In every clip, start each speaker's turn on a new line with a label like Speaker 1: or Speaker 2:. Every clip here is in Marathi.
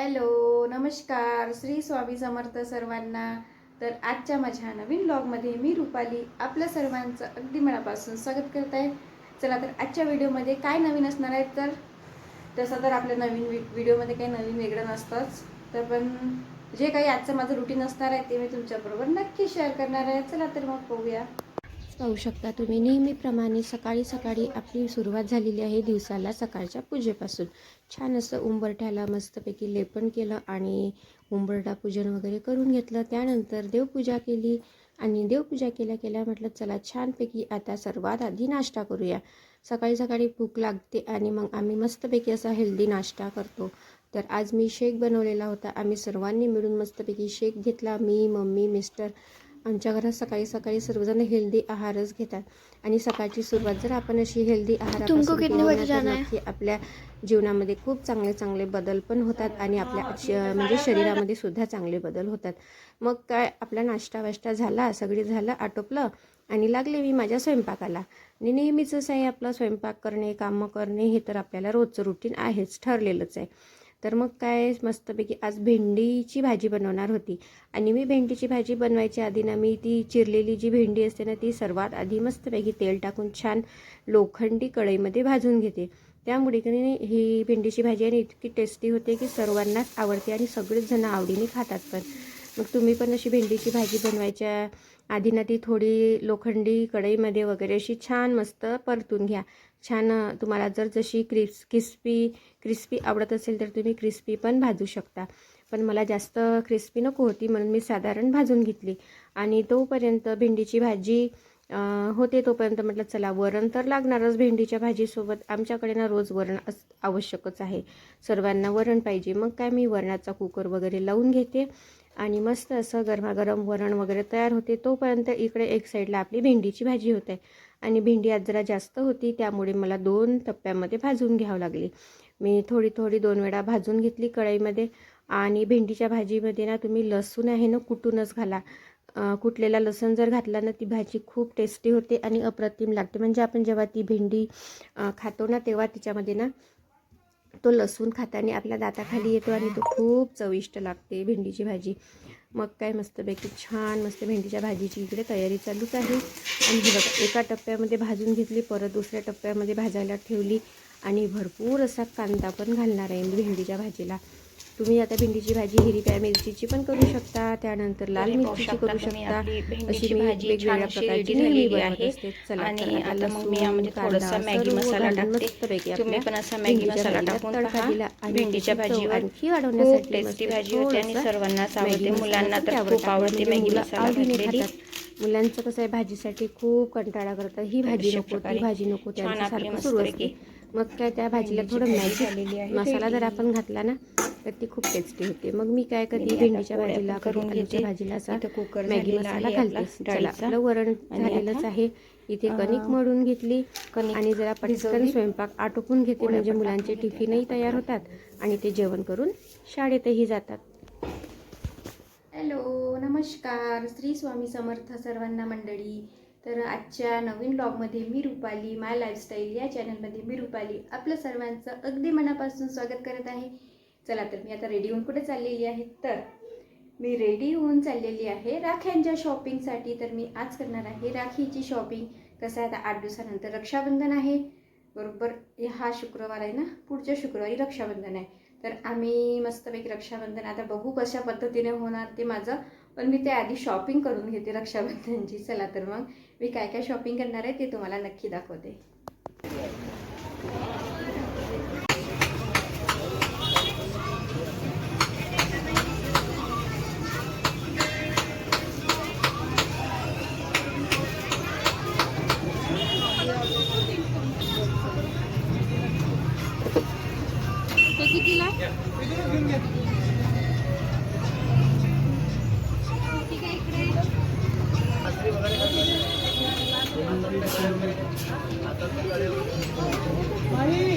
Speaker 1: हॅलो, नमस्कार. श्री स्वामी समर्थ सर्वांना. तर आजच्या माझ्या नवीन ब्लॉगमध्ये मी रुपाली आपल्या सर्वांचं अगदी मनापासून स्वागत करत आहे. चला तर आजच्या व्हिडिओमध्ये काय नवीन असणार आहे, तर तसं तर आपल्या नवीन व्हिडिओमध्ये काही नवीन वेगळं नसतंच, तर पण जे काही आजचं माझं रुटीन असणार आहे ते मी तुमच्याबरोबर नक्की शेअर करणार आहे. चला तर मग पाहूया.
Speaker 2: पाहू शकता तुम्ही नेहमीप्रमाणे सकाळी सकाळी आपली सुरुवात झालेली आहे दिवसाला सकाळच्या पूजेपासून. छान असं उंबरठ्याला मस्तपैकी लेपन केलं आणि उंबरठा पूजन वगैरे करून घेतलं. त्यानंतर देवपूजा केली आणि देवपूजा केल्या केल्या म्हटलं चला छानपैकी आता सर्वात आधी नाश्ता करूया. सकाळी सकाळी भूक लागते आणि मग आम्ही मस्तपैकी असा हेल्दी नाश्ता करतो. तर आज मी शेक बनवलेला होता. आम्ही सर्वांनी मिळून मस्तपैकी शेक घेतला. मी, मम्मी, मिस्टर. आमच्या घरात सकाळी सकाळी सर्वजण हेल्दी आहारच घेतात आणि सकाळची सुरुवात जर आपण अशी हेल्दी आहारापासून केली तर नक्की आपल्या जीवनामध्ये खूप चांगले चांगले बदल पण होतात आणि आपल्या म्हणजे शरीरामध्ये सुद्धा चांगले बदल होतात. मग काय आपला नाश्ता वाष्टा झाला, सगळी झालं, आटोपलं आणि लागले मी माझ्या स्वयंपाकाला. आणि नेहमीचंच आहे आपला स्वयंपाक करणे, कामं करणे हे तर आपल्याला रोजचं रुटीन आहेच, ठरलेलंच आहे. तर मग काय मस्तपैकी आज भेंडीची भाजी बनवणार होती आणि मी भेंडीची भाजी बनवायच्या आधी ना मी ती चिरलेली जी भेंडी असते ना ती सर्वात आधी मस्तपैकी तेल टाकून छान लोखंडी कढईमध्ये भाजून घेते. त्यामुळे की नाही ही भेंडीची भाजी आणि इतकी टेस्टी होते की सर्वांनाच आवडते आणि सगळेच जण आवडीने खातात पण. मग तुम्ही पण अशी भेंडीची भाजी बनवायच्या आधी ना ती थोडी लोखंडी कढईमध्ये वगैरे अशी छान मस्त परतून घ्या. छान तुम्हाला जर जशी क्रिस्पी आवडत असेल तर तुम्ही क्रिस्पी पण भाजू शकता, पण मला जास्त क्रिस्पी नको होती म्हणून मी साधारण भाजून घेतली. आणि तोपर्यंत भेंडीची भाजी होते तोपर्यंत म्हटलं चला वरण तर लागणारच भेंडीच्या भाजीसोबत. आमच्याकडे ना रोज वरण आवश्यकच आहे, सर्वांना वरण पाहिजे. मग काय मी वरणाचा कुकर वगैरे लावून घेते आणि मस्त असं गरमागरम वरण वगैरे तयार होते. तोपर्यंत इकडे एक साईडला आपली भेंडीची भाजी होते आणि भेंडी आज जरा जास्त होती त्यामुळे मला 2 टप्प्यामध्ये भाजून घ्यावं लागली. मी थोडी 2 वेळा भाजून घेतली कढईमध्ये. आणि भेंडीच्या भाजीमध्ये ना तुम्ही लसूण आहे ना कुटूनच घाला. कुटलेला लसूण जर घातला ना ती भाजी खूप टेस्टी होते आणि अप्रतिम लागते. म्हणजे आपण जेव्हा ती भेंडी खातो ना तेव्हा तिच्यामध्ये ना तो लसूण खाताना आपल्या दाताखाली येतो आणि तो खूप चविष्ट लागते भेंडीची भाजी. मग काय मस्तपैकी छान मस्त भेंडीच्या भाजीची इकडे तयारी चालूच आहे. आणि हे बघा एका टप्प्यामध्ये भाजून घेतली, परत दुसऱ्या टप्प्यामध्ये भाजायला ठेवली आणि भरपूर असा कांदा पण घालणार आहे मी भेंडीच्या भाजीला. तुम्ही आता भेंडीची भाजी हिरव्या मिरचीची पण करू शकता, त्यानंतर लाल मिरचीची करू शकता. अशी मी वेगवेगळ्या प्रकारची नेहमी बनवत असते. चला
Speaker 3: आणि आता मग मी यामध्ये थोडासा मॅगी मसाला टाकते. तुम्ही पण असा मॅगी मसाला टाकून पहा. भेंडीच्या भाजीवर
Speaker 2: आणखी वाढवण्यासाठी
Speaker 3: टेस्टी भाजी होते आणि सर्वांनाच आवडते. मुलांना तर खूप आवडते मॅगी मसाला घातलेली.
Speaker 2: मुलांचं कसं आहे भाजीसाठी खूप कंटाळा करतात, ही भाजी नको ती भाजी नको त्यांच्यासारखं सुरू असते. मग काय त्या भाजीला थोडं मॅगी मसाला जर आपण घातला ना तर ती खूप टेस्टी होते. मग मी काय करते भेंडीच्या भाजीला आलूच्या भाजीला असा मॅगी मसाला घालते. चला आपलं वरण झालेलंच आहे. इथे कणिक मळून घेतली आणि जरा पटकन स्वयंपाक आटोपून घेते म्हणजे मुलांचे टिफिनही तयार होतात आणि ते जेवण करून शाळेतही जातात.
Speaker 1: हॅलो, नमस्कार. श्री स्वामी समर्थ सर्वांना मंडळी. तर आजच्या नवीन ब्लॉगमध्ये मी रुपाली माय लाईफस्टाईल या चॅनलमध्ये मी रुपाली आपलं सर्वांचं अगदी मनापासून स्वागत करत आहे. चला तर मी आता रेडी होऊन कुठे चाललेली आहे, तर मी रेडी होऊन चाललेली आहे राख्यांच्या शॉपिंगसाठी. तर मी आज करणार आहे राखीची शॉपिंग. कसं आहे आता 8 दिवसानंतर रक्षाबंधन आहे, बरोबर हा शुक्रवार आहे ना, पुढच्या शुक्रवारी रक्षाबंधन आहे. तर आम्ही मस्तपैकी रक्षाबंधन आता बघू कशा पद्धतीने होणार ते माझं, पण मी त्याआधी शॉपिंग करून घेते रक्षाबंधनची. चला तर मग मी काय काय शॉपिंग करणार आहे ते तुम्हाला नक्की दाखवते. कितीला?
Speaker 4: भाई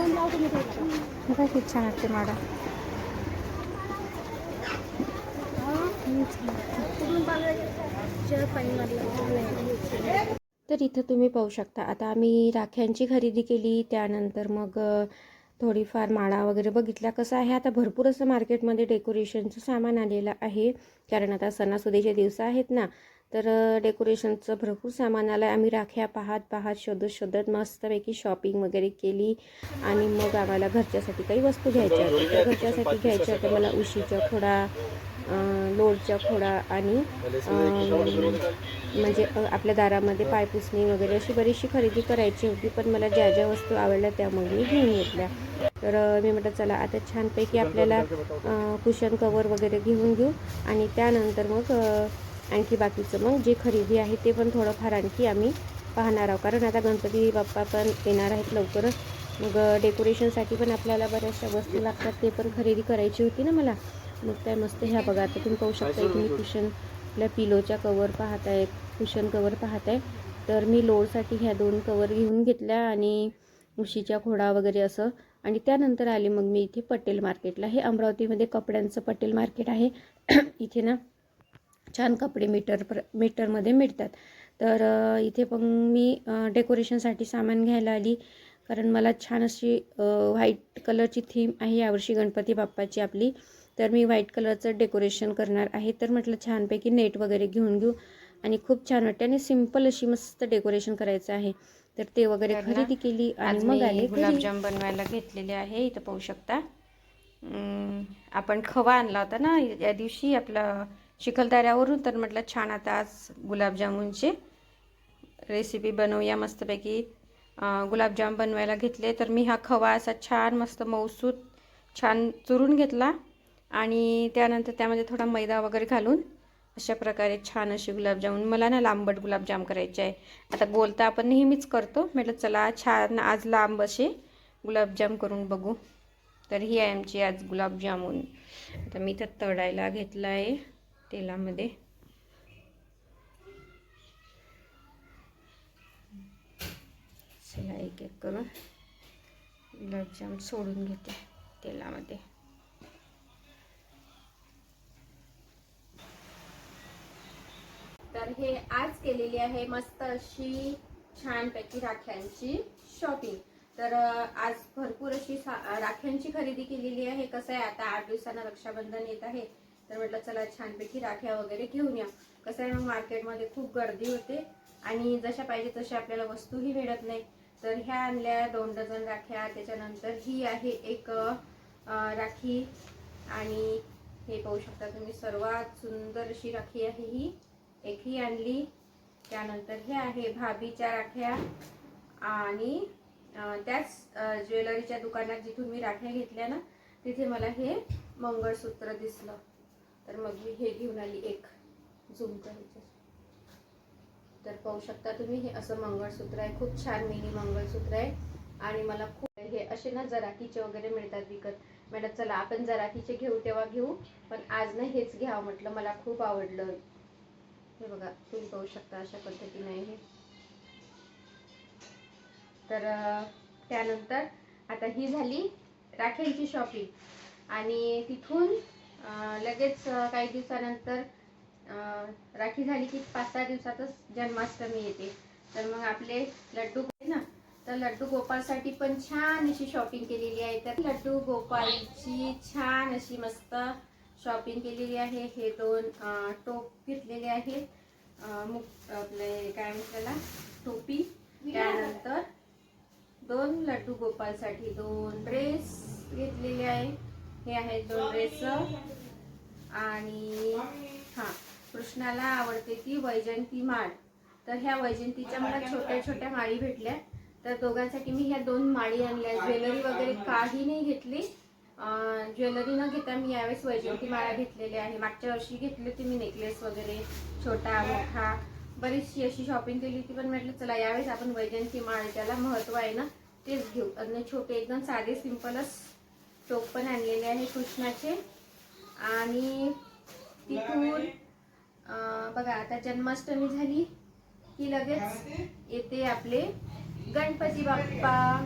Speaker 3: बघा किती छान वाटते माडा.
Speaker 2: तर इथं तुम्ही पाहू शकता. आता आम्ही राख्यांची खरेदी केली, त्यानंतर मग थोडीफार माळा वगैरे बघितल्या. कसं आहे, आता भरपूर असं मार्केटमध्ये डेकोरेशनचं सामान आलेलं आहे, कारण आता सणासुदीचे दिवस आहेत ना, तर डेकोरेशनचं भरपूर सामान आलं आहे. आम्ही राख्या पाहत शोधत मस्तपैकी शॉपिंग वगैरे केली आणि मग आम्हाला घरच्यासाठी काही वस्तू घ्यायच्या होत्या. तर घरच्यासाठी घ्यायच्या होत्या मला उशीच्या खोडा, लोडच्या खोडा आणि म्हणजे आपल्या दारामध्ये पायपुसणी वगैरे अशी बरीचशी खरेदी करायची होती. पण मला ज्या ज्या वस्तू आवडल्या त्या मग मी घेऊन घेतल्या. तर मी म्हटलं चला आता छानपैकी आपल्याला कुशन कवर वगैरे घेऊन घेऊ आणि त्यानंतर मग आणखी बाकीचं मग जे खरेदी आहे ते पण थोडंफार आणखी आम्ही पाहणार आहोत, कारण आता गणपती बाप्पा पण येणार आहेत लवकरच. मग डेकोरेशनसाठी पण आपल्याला बऱ्याचशा वस्तू लागतात, ते पण खरेदी करायची होती ना मला. मग काय मस्त ह्या बघा, आता तुम्ही पाहू शकता इथे मी कुशन आपल्या पिलोच्या कवर पाहत आहे, कुशन कवर पाहत आहे. तर मी लोडसाठी ह्या 2 कवर घेऊन घेतल्या आणि उशीच्या खोडा वगैरे असं. आणि त्यानंतर आले मग मी इथे पटेल मार्केटला. हे अमरावतीमध्ये कपड्यांचं पटेल मार्केट आहे. इथे ना छान कपडे मीटरमध्ये मिळतात. तर इथे पण मी डेकोरेशनसाठी सामान घ्यायला आली, कारण मला छान अशी व्हाईट कलरची थीम आहे यावर्षी गणपती बाप्पाची आपली. तर मी व्हाईट कलरचं डेकोरेशन करणार आहे. तर म्हटलं छानपैकी नेट वगैरे घेऊन घेऊ आणि खूप छान वाटते आणि सिम्पल अशी मस्त डेकोरेशन करायचं आहे. तर ते वगैरे खरेदी केली आणि मग आले घरी.
Speaker 3: गुलाबजाम बनवायला घेतलेले आहे. इथं पाहू शकता. आपण खवा आणला होता ना या दिवशी आपला चिखलदऱ्यावरून, तर म्हटलं छान आता आज गुलाबजामुनची रेसिपी बनवूया मस्तपैकी. गुलाबजाम बनवायला घेतले. तर मी हा खवा असा छान मस्त मऊसूत छान चुरून घेतला आणि त्यानंतर त्यामध्ये थोडा मैदा वगैरे घालून अशा प्रकारे छान असे गुलाबजामुन. मला ना लांबट गुलाबजाम करायचे आहे. आता गोल तर आपण नेहमीच करतो, म्हटलं चला छान आज लांब असे गुलाबजाम करून बघू. तर ही आहे आमची आज गुलाबजामुन. आता मी तर तळायला घेतला आहे तेलामध्ये. चला एक एक करून गुलाबजाम सोडून घेते तेलामध्ये.
Speaker 1: तर हे आज केलेली आहे मस्त अशी छानपैकी राख्यांची शॉपिंग. तर आज भरपूर अशी राख्यांची खरेदी केलेली आहे. कसं आहे, आता 8 दिवसांना रक्षाबंधन येत आहे, तर म्हटलं चला छानपैकी राख्या वगैरे घेऊन या. कसं आहे, मग मार्केटमध्ये खूप गर्दी होते आणि जशा पाहिजे तशा आपल्याला वस्तूही मिळत नाही. तर ह्या आणल्या 2 डझन राख्या. त्याच्यानंतर ही आहे एक राखी आणि हे पाहू शकता तुम्ही सर्वात सुंदर अशी राखी आहे ही, एक ही आणली. त्यानंतर हे आहे भाभीच्या राख्या आणि त्याच ज्वेलरीच्या दुकानात जिथून मी राख्या घेतल्या ना, तिथे मला हे मंगळसूत्र दिसलं, तर मग मी हे घेऊन आली एक. झूम करायचं तर पाहू शकता तुम्ही, हे असं मंगळसूत्र आहे. खूप छान मिनी मंगळसूत्र आहे आणि मला खूप हे असे ना जराकीचे वगैरे मिळतात विकत. म्हटलं चला आपण जराकीचे घेऊ तेव्हा घेऊ, पण आज ना हेच घ्यावं म्हटलं, मला खूप आवडलं. हे बघा तुम्ही पाहू शकता अशा पद्धतीने हे. तर त्यानंतर आता ही झाली राख्यांची शॉपिंग आणि तिथून लगेच काही दिवसानंतर राखी झाली की 5-6 दिवसातच जन्माष्टमी येते. तर मग आपले लड्डू ना, तर लड्डू गोपालसाठी पण छान अशी शॉपिंग केलेली आहे. तर लड्डू गोपालची छान अशी मस्त शॉपिंग केलेली आहे. हे 2 टोप घेतलेले आहेत, आपले काय म्हणतात त्याला, टोपी. त्यानंतर 2 लड्डू गोपालसाठी 2 ड्रेस घेतलेले आहे. हे आहेत 2 ड्रेस. आणि कृष्णाला आवडते ती वैजयंती माळ, तर ह्या वैजयंतीच्या मला छोट्या छोट्या माळी भेटल्या, तर दोघांसाठी मी ह्या 2 माळी आणल्या. ज्वेलरी वगैरे काही नाही घेतली. ज्वेलरी न घेता मी यावेळेस वैजयंती माळा घेतलेल्या आहे. मागच्या वर्षी घेतली होती मी नेकलेस वगैरे छोटा मोठा, बरीचशी अशी शॉपिंग केली होती, पण म्हटलं चला यावेळेस आपण वैजयंती माळ, त्याला महत्त्व आहे ना, तेच घेऊ. आणि छोटे एकदम साधे सिंपलच टोप पण आणलेले आहे कृष्णाचे. आणि तिथून बघा आता जन्माष्टमी झाली की लगेच येते आपले गणपती बाप्पा.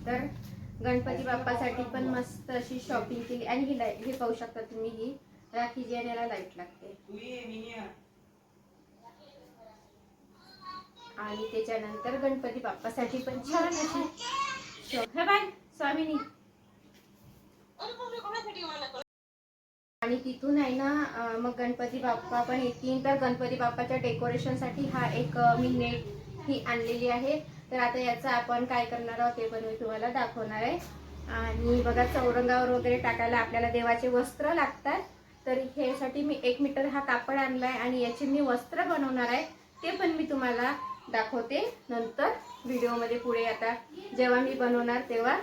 Speaker 1: तर गणपती बाप्पासाठी पण मस्त अशी शॉपिंग केली. आणि ही लाईट, हे पाहू शकता तुम्ही, ही राखी जी आहे याला लाईट लागते. आणि त्याच्यानंतर गणपती बाप्पासाठी पण छान अशी हे बाय स्वामिनी. आणि तिथून आहे ना मग गणपती बाप्पा पण येतील. तर गणपती बाप्पाच्या डेकोरेशनसाठी हा एक मी नेट ही आणलेली आहे. तर आता याचं आपण काय करणार आहोत ते पण मी तुम्हाला दाखवणार आहे. आणि बघा, चौरंगावर वगैरे टाकायला आपल्याला देवाचे वस्त्र लागतात. तर ह्यासाठी मी 1 मीटर हा कापड आणलाय आणि याची मी वस्त्र बनवणार आहे. ते पण मी तुम्हाला दाखवते नंतर व्हिडिओमध्ये पुढे, आता जेव्हा मी बनवणार तेव्हा.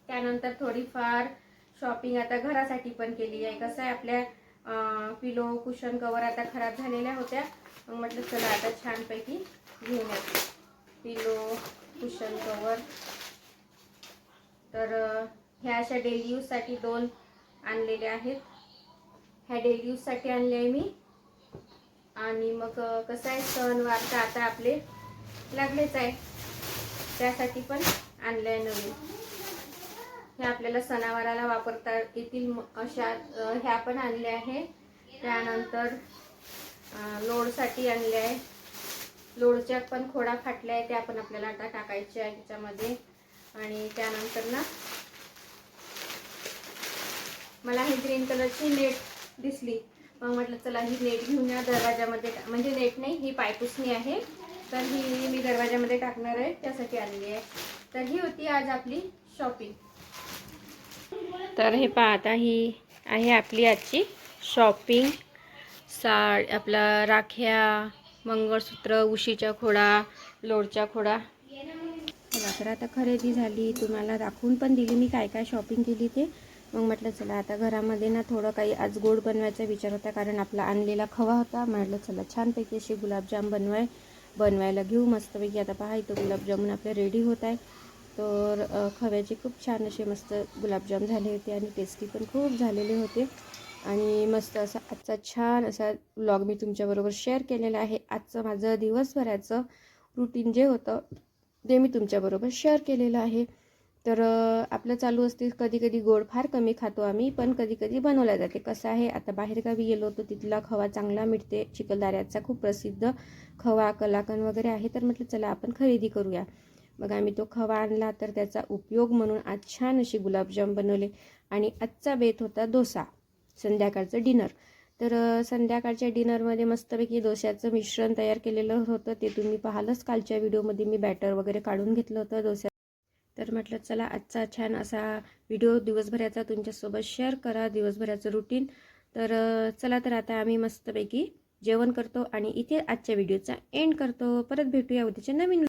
Speaker 1: त्यानंतर थोडीफार शॉपिंग आता घरासाठी पण केली आहे. कसं आहे, आपल्या पिलो कुशन कवर आता खराब झालेल्या होत्या. मग म्हटलं चला आता छानपैकी घेऊन येते पिलो कुशन कवर. तर ह्या अशा डेली यूजसाठी 2 आणलेले आहेत. ह्या डेली यूजसाठी आणले आहे मी. आणि मग कसं आहे, सणवार तर आता आपले लागलेच आहे, त्यासाठी पण आणलं आहे नवीन. हे आपल्याला सणावाराला वापरता येतील अशा ह्या पण आणल्या आहे. त्यानंतर लोडसाठी आणले आहे. लोडच्या पण खोडा फाटल्या आहे, त्या पण आपल्याला आता टाकायच्या आहे त्याच्यामध्ये. आणि त्यानंतर ना मला ही ग्रीन कलरची नेट दिसली. मग म्हटलं चला ही नेट घेऊन या दरवाजामध्ये. म्हणजे नेट नाही, ही पायपुसणी आहे. तर ही मी दरवाजामध्ये टाकणार आहे, त्यासाठी आणली आहे. तर ही होती आज आपली शॉपिंग.
Speaker 3: तर हे पहा, आता ही आहे आपली आजची शॉपिंग. आपला राख्या, मंगळसूत्र, उशीचा खोडा, लोडचा खोडा.
Speaker 2: तर आता खरेदी झाली, तुम्हाला दाखवून पण दिली मी काय काय शॉपिंग केली ते. मग म्हटलं चला आता घरामध्ये ना थोडं काही आज गोड बनवायचा विचार होता, कारण आपला आणलेला खवा होता. म्हटलं चला छानपैकी असे गुलाबजाम बनवायला घेऊ मस्तपैकी. आता पहा इथं गुलाबजामुन आपले रेडी होत आहे. तर खव्याचे खूप छान असे मस्त गुलाबजाम झाले होते आणि टेस्टी पण खूप झालेले होते. आणि मस्त असा आजचा छान असा व्लॉग मी तुमच्याबरोबर शेअर केलेला आहे. आजचं माझं दिवसभराचं रुटीन जे होतं ते मी तुमच्याबरोबर शेअर केलेलं आहे. तर आपलं चालू असते कधी कधी गोड फार कमी खातो आम्ही, पण कधी कधी बनवल्या जाते. कसं आहे, आता बाहेरगावी गेलो होतो, तिथला खवा चांगला मिळते. चिखलदऱ्याचा खूप प्रसिद्ध खवा कलाकंद वगैरे आहे. तर म्हटलं चला आपण खरेदी करूया. मग आम्ही तो खवा आणला. तर त्याचा उपयोग म्हणून आज छान अशी गुलाबजाम बनवले. आणि आजचा बेत होता डोसा, संध्याकाळचं डिनर. तर संध्याकाळच्या डिनरमध्ये मस्तपैकी डोश्याचं मिश्रण तयार केलेलं होतं, ते तुम्ही पाहिलंच कालच्या व्हिडिओमध्ये. मी बॅटर वगैरे काढून घेतलं होतं डोस्या. तर म्हटलं चला आजचा छान असा व्हिडिओ दिवसभराचा तुमच्यासोबत शेअर करा, दिवसभराचं रुटीन. तर चला तर आता आम्ही मस्तपैकी जेवण करतो आणि इथे आजच्या व्हिडिओचा एंड करतो. परत भेटूया उद्याच्या नवीन